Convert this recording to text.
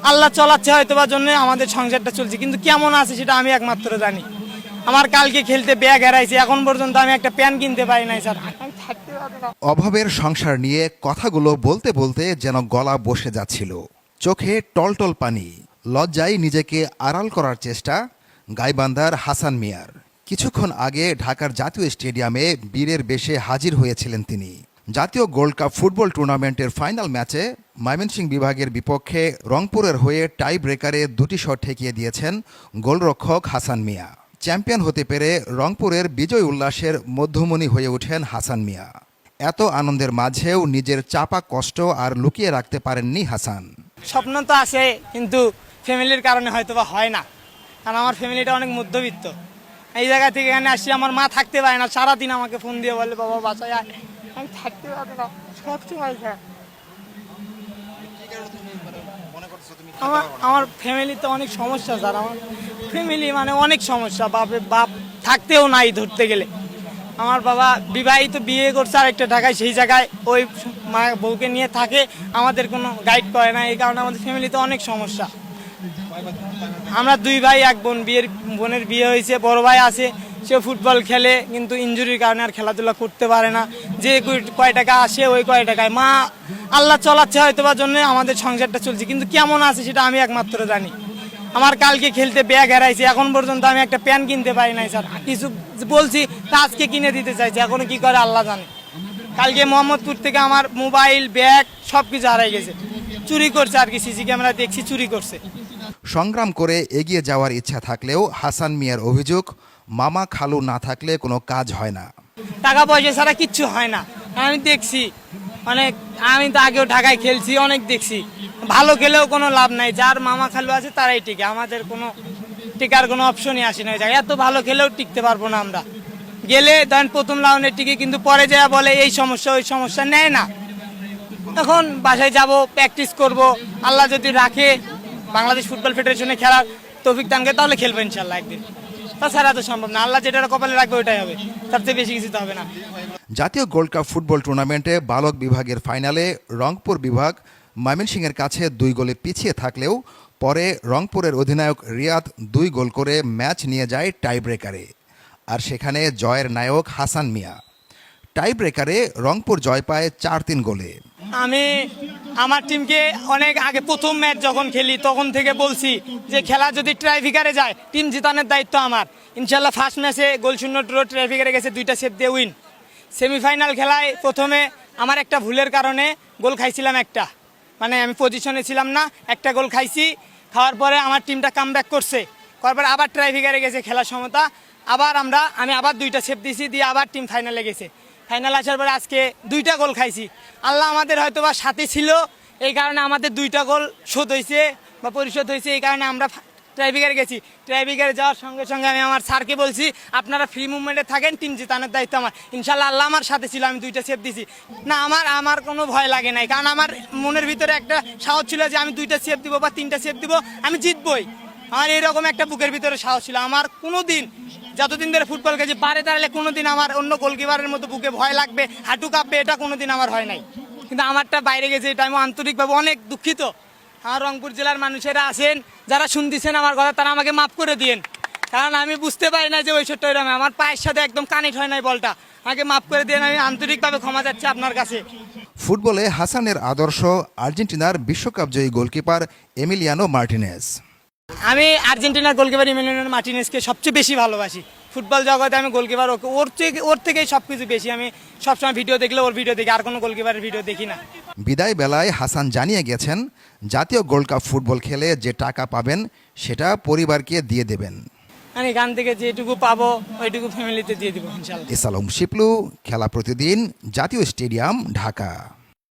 আল্লাহ চলাচ্ছে হয়তো বা জন্য আমাদের সংসারটা চলছে, কিন্তু কেমন আছে সেটা আমি একমাত্র জানি। আমার কালকে খেলতে ব্যাগ হারাইছে, এখন পর্যন্ত আমি একটা প্যান কিনতে পারি নাই স্যার। আমি থাকতে পারি না। অভাবের সংসার নিয়ে কথাগুলো বলতে বলতে যেন গলা বসে যাচ্ছিল, চোখে টলটল পানি। লজ্জায় নিজেকে আড়াল করার চেষ্টা গাইবান্ধার হাসান মিয়ার। কিছুক্ষণ আগে ঢাকার জাতীয় স্টেডিয়ামে বীরের বেশে হাজির হয়েছিলেন তিনি। জাতীয় গোল্ড কাপ ফুটবল টুর্নামেন্টের ফাইনাল ম্যাচে ময়মনসিংহ বিভাগের বিপক্ষে রংপুরের হয়ে টাই ব্রেকারে দুটি শট ঠেকিয়ে দিয়েছেন গোলরক্ষক হাসান মিয়া। চ্যাম্পিয়ন হতে পেরে রংপুরের বিজয় উল্লাসের মধ্যমণি হয়ে ওঠেন হাসান মিয়া। এত আনন্দের মাঝেও নিজের চাপা কষ্ট আর লুকিয়ে রাখতে পারেননি হাসান। স্বপ্ন তো আছে, কিন্তু ফ্যামিলির কারণে হয়তো বা হয় না, কারণ আমার ফ্যামিলিটা অনেক মধ্যবিত্ত। এই জায়গা থেকে এখানে আসছি, আমার মা থাকতে পারে না, সারাদিন আমাকে ফোন দিয়ে বলে বাবা বাসায় আয়। আমি থাকতে পারি না সবসময় স্যার। আমার ফ্যামিলিতে অনেক সমস্যা স্যার। আমার ফ্যামিলি মানে অনেক সমস্যা, বাপ থাকতেও নাই ধরতে গেলে। আমার বাবা বিবাহিত, বিয়ে করছে আরেকটা ঢাকায়, সেই জায়গায় ওই মা বউকে নিয়ে থাকে, আমাদের কোনো গাইড করে না। এই কারণে আমাদের ফ্যামিলিতে অনেক সমস্যা। আমরা দুই ভাই এক বোন, বোনের বিয়ে হয়েছে, বড় ভাই আছে, সে ফুটবল খেলে, কিন্তু ইনজুরির কারণে আর খেলাধুলা করতে পারে না। যে কয় টাকা আসে ওই কয় টাকায় মা আল্লাহ চলাচ্ছে হয়তো বা জন্য আমাদের সংসারটা চলছে, কিন্তু কেমন আছে সেটা আমি একমাত্র জানি। আমার কালকে খেলতে ব্যাগ হারাইছে, এখন পর্যন্ত আমি একটা প্যান কিনতে পারি নাই স্যার। কিছু বলছি তা আজকে কিনে দিতে চাইছে, এখনো কি করে আল্লাহ জানে। কালকে মোহাম্মদপুর থেকে আমার মোবাইল, ব্যাগ সব কিছু হারাই গেছে, চুরি করছে আর কি, সিসি ক্যামেরা দেখছি চুরি করছে। সংগ্রাম করে এগিয়ে যাওয়ার ইচ্ছা থাকলেও হাসান মিয়ার অভিযোগ, মামা খালু না থাকলে কোনো কাজ হয় না। টাকা পয়সা ছাড়া কিচ্ছু হয় না। আমি দেখছি অনেক, আমি তো আগেও ঢাকায় খেলছি, অনেক দেখছি ভালো খেলেও কোনো লাভ নাই। যার মামা খালু আছে তারাই টিকে, আমাদের কোনো টিকার কোনো অপশনই আসে না ওই জায়গায়। এত ভালো খেলেও টিকতে পারবো না আমরা। গেলে ধরেন প্রথম রাউন্ডে টিকে, কিন্তু পরে যা বলে এই সমস্যা ওই সমস্যা, নেয় না। তখন বাসায় যাব, প্র্যাকটিস করব, আল্লাহ যদি রাখে বাংলাদেশ ফুটবল ফেডারেশনে খেলার তৌফিক দান করে তাহলে খেলবো ইনশাল্লাহ একদিন। তাছাড়া তো সম্ভব না, আল্লাহ যেটা কপালে রাখবে ওইটাই হবে, তার চেয়ে বেশি কিছু তো হবে না। জাতীয় গোল্ড কাপ ফুটবল টুর্নামেন্টে বালক বিভাগের ফাইনালে রংপুর বিভাগ ময়মনসিংহের কাছে 2 গোলে পিছিয়ে থাকলেও পরে রংপুরের অধিনায়ক রিয়াদ 2 গোল করে ম্যাচ নিয়ে যায় টাই ব্রেকারে। আর সেখানে জয়ের নায়ক হাসান মিয়া। টাই ব্রেকারে রংপুর জয় পায় 4-3 গোলে। আমি আমার টিমকে অনেক আগে প্রথম ম্যাচ যখন খেলি তখন থেকে বলছি যে খেলা যদি ট্রাইফিকারে যায় টিম জিতানোর দায়িত্ব আমার। ইনশাল্লাহ ফার্স্ট ম্যাচে গোল শূন্য ড্র, ট্রাইফিকারে গেছে 2টা সেভ দিয়ে উইন। সেমিফাইনাল খেলায় প্রথমে আমার একটা ভুলের কারণে গোল খাইছিলাম একটা, মানে আমি পজিশনে ছিলাম না, একটা গোল খাইছি। খাওয়ার পরে আমার টিমটা কামব্যাক করছে, করার পরে আবার ট্রাইফিকারে গেছে খেলার সমতা, আবার আমি আবার 2টা সেভ দিয়েছি, দিয়ে আবার টিম ফাইনালে গেছে। ফাইনাল আসার পরে আজকে 2টা গোল খাইছি। আল্লাহ আমাদের হয়তো বা সাথে ছিল, এই কারণে আমাদের 2টা গোল শোধ হয়েছে বা পরিশোধ হয়েছে, এই কারণে আমরা ট্রাইফিকারে গেছি। ট্রাইফিকারে যাওয়ার সঙ্গে সঙ্গে আমি আমার স্যারকে বলছি আপনারা ফ্রি মুভমেন্টে থাকেন, টিম জেতানোর দায়িত্ব আমার। ইনশাল্লাহ আল্লাহ আমার সাথে ছিল, আমি 2টা সেভ দিছি। না আমার কোনো ভয় লাগে নাই, কারণ আমার মনের ভিতরে একটা সাহস ছিল যে আমি 2টা সেভ দিব বা 3টা সেভ দিব, আমি জিতবই। আমার এইরকম একটা বুকের ভিতরে সাহস ছিল। আমার কোনো দিন যতদিন ধরে ফুটবল খেলছি পারে দাঁড়ালে কোনোদিন আমার অন্য গোলকিপারের মতো বুকে ভয় লাগবে, হাঁটু কাঁপবে, এটা কোনোদিন আমার হয় নাই। কিন্তু আমারটা বাইরে গেছে, এটা আমি আন্তরিকভাবে অনেক দুঃখিত। আমার রংপুর জেলার মানুষেরা আছেন যারা শুনতেছেন আমার কথা, তারা আমাকে মাফ করে দিন, কারণ আমি বুঝতে পারি না যে ওই শটটা ওইরকম, আমার পায়ের সাথে একদম কানেক্ট হয় নাই বলটা। আমাকে মাফ করে দিন, আমি আন্তরিকভাবে ক্ষমা চাচ্ছি আপনার কাছে। ফুটবলে হাসানের আদর্শ আর্জেন্টিনার বিশ্বকাপ জয়ী গোলকিপার এমিলিয়ানো মার্টিনেজ। আমি আর্জেন্টিনার গোলকিপার এমিলিয়ানো মার্টিনেজকে সবচেয়ে বেশি ভালোবাসি। ফুটবল জগতে আমি গোলকিপার ওর থেকেই সব কিছু বেশি। আমি সবসময় ভিডিও দেখলে ওর ভিডিও দেখি, আর কোনো গোলকিপারের ভিডিও দেখি না। বিদায় বেলায় হাসান জানিয়ে গেছেন, জাতীয় গোল্ড কাপ ফুটবল খেলে যে টাকা পাবেন সেটা পরিবারকে দিয়ে দেবেন। আমি এখান থেকে যেটুকু পাবো ওইটুকু ফ্যামিলিতে দিয়ে দিব ইনশাল্লাহ। ইসালম শিপলু, খেলা প্রতিদিন, জাতীয় স্টেডিয়াম, ঢাকা।